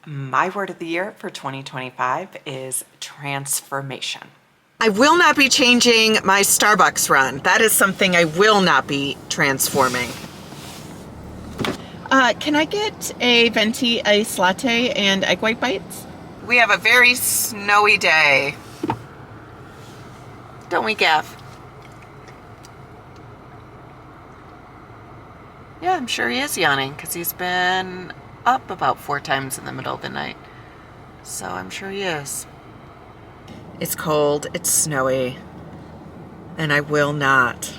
My word of the year for 2025 is transformation. I will not be changing my Starbucks run. That is something I will not be transforming. Can I get a venti iced latte and egg white bites? We have a very snowy day. Don't we, Gav? Yeah, I'm sure he is yawning because he's been up about 4 times in the middle of the night. So I'm sure he is. It's cold, it's snowy, and I will not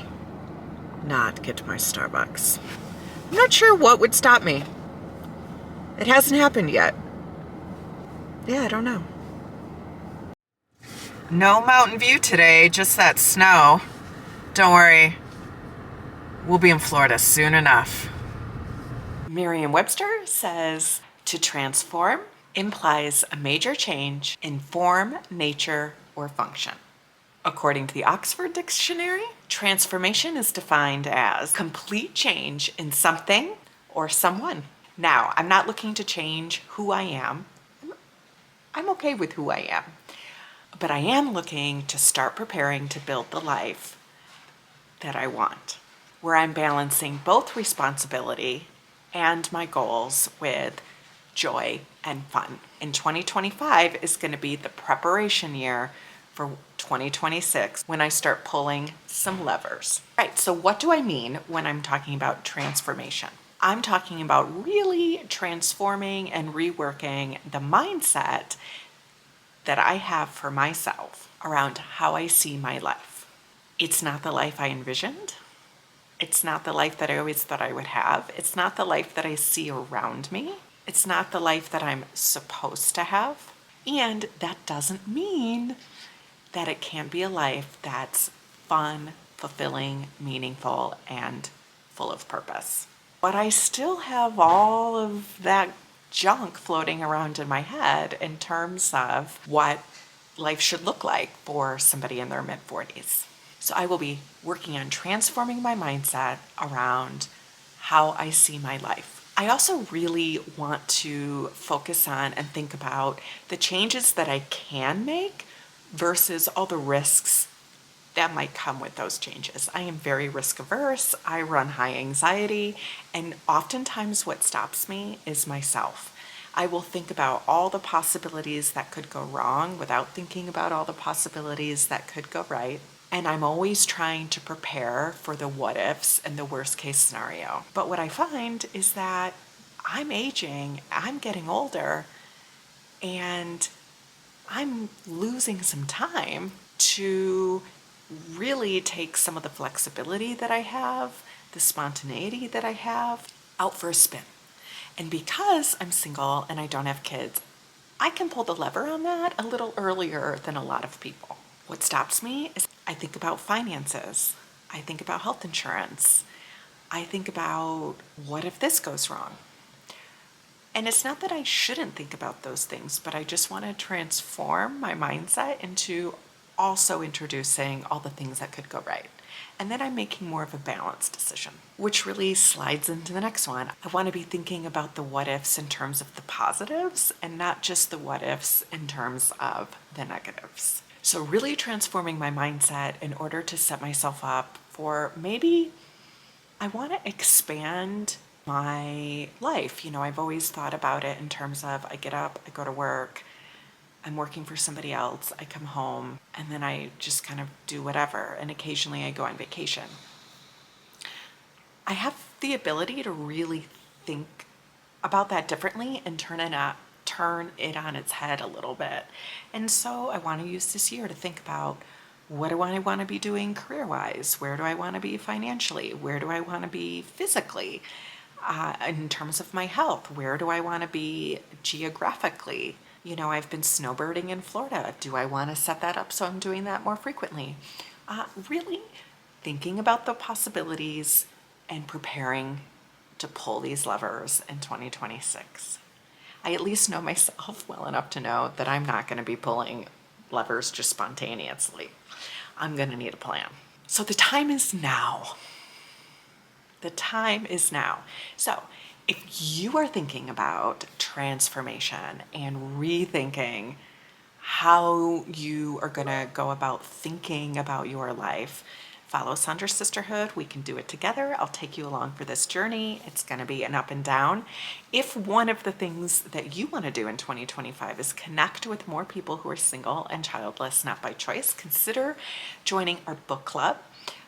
get my Starbucks. I'm not sure what would stop me. It hasn't happened yet. Yeah, I don't know. No Mountain View today, just that snow. Don't worry, we'll be in Florida soon enough. Merriam-Webster says to transform implies a major change in form, nature, or function. According to the Oxford Dictionary, transformation is defined as complete change in something or someone. Now, I'm not looking to change who I am. I'm okay with who I am. But I am looking to start preparing to build the life that I want, where I'm balancing both responsibility and my goals with joy and fun. And 2025 is going to be the preparation year for 2026 when I start pulling some levers. Right, so what do I mean when I'm talking about transformation? I'm talking about really transforming and reworking the mindset that I have for myself around how I see my life. It's not the life I envisioned. It's not the life that I always thought I would have. It's not the life that I see around me. It's not the life that I'm supposed to have. And that doesn't mean that it can't be a life that's fun, fulfilling, meaningful, and full of purpose. But I still have all of that junk floating around in my head in terms of what life should look like for somebody in their mid-40s. So I will be working on transforming my mindset around how I see my life. I also really want to focus on and think about the changes that I can make versus all the risks that might come with those changes. I am very risk averse. I run high anxiety, and oftentimes what stops me is myself. I will think about all the possibilities that could go wrong without thinking about all the possibilities that could go right. And I'm always trying to prepare for the what ifs and the worst case scenario. But what I find is that I'm aging, I'm getting older, and I'm losing some time to really take some of the flexibility that I have, the spontaneity that I have, out for a spin. And because I'm single and I don't have kids, I can pull the lever on that a little earlier than a lot of people. What stops me is I think about finances. I think about health insurance. I think about what if this goes wrong? And it's not that I shouldn't think about those things, but I just want to transform my mindset into also introducing all the things that could go right. And then I'm making more of a balanced decision, which really slides into the next one. I want to be thinking about the what ifs in terms of the positives and not just the what ifs in terms of the negatives. So really transforming my mindset in order to set myself up for maybe I want to expand my life. You know, I've always thought about it in terms of I get up, I go to work, I'm working for somebody else, I come home, and then I just kind of do whatever. And occasionally I go on vacation. I have the ability to really think about that differently and turn it on its head a little bit. And so I want to use this year to think about what do I want to be doing career-wise? Where do I want to be financially? Where do I want to be physically? In terms of my health, where do I want to be geographically? You know, I've been snowbirding in Florida. Do I want to set that up so I'm doing that more frequently? Really thinking about the possibilities and preparing to pull these levers in 2026. I at least know myself well enough to know that I'm not going to be pulling levers just spontaneously. I'm going to need a plan. So the time is now. The time is now. So If you are thinking about transformation and rethinking how you are going to go about thinking about your life, follow Sandra's Sisterhood. We can do it together. I'll take you along for this journey. It's going to be an up and down. If one of the things that you want to do in 2025 is connect with more people who are single and childless, not by choice, consider joining our book club.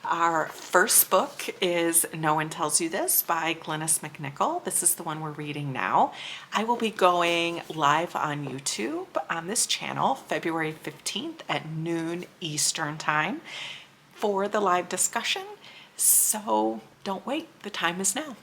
Our first book is No One Tells You This by Glynis McNichol. This is the one we're reading now. I will be going live on YouTube on this channel February 15th at noon Eastern Time for the live discussion. So don't wait, the time is now.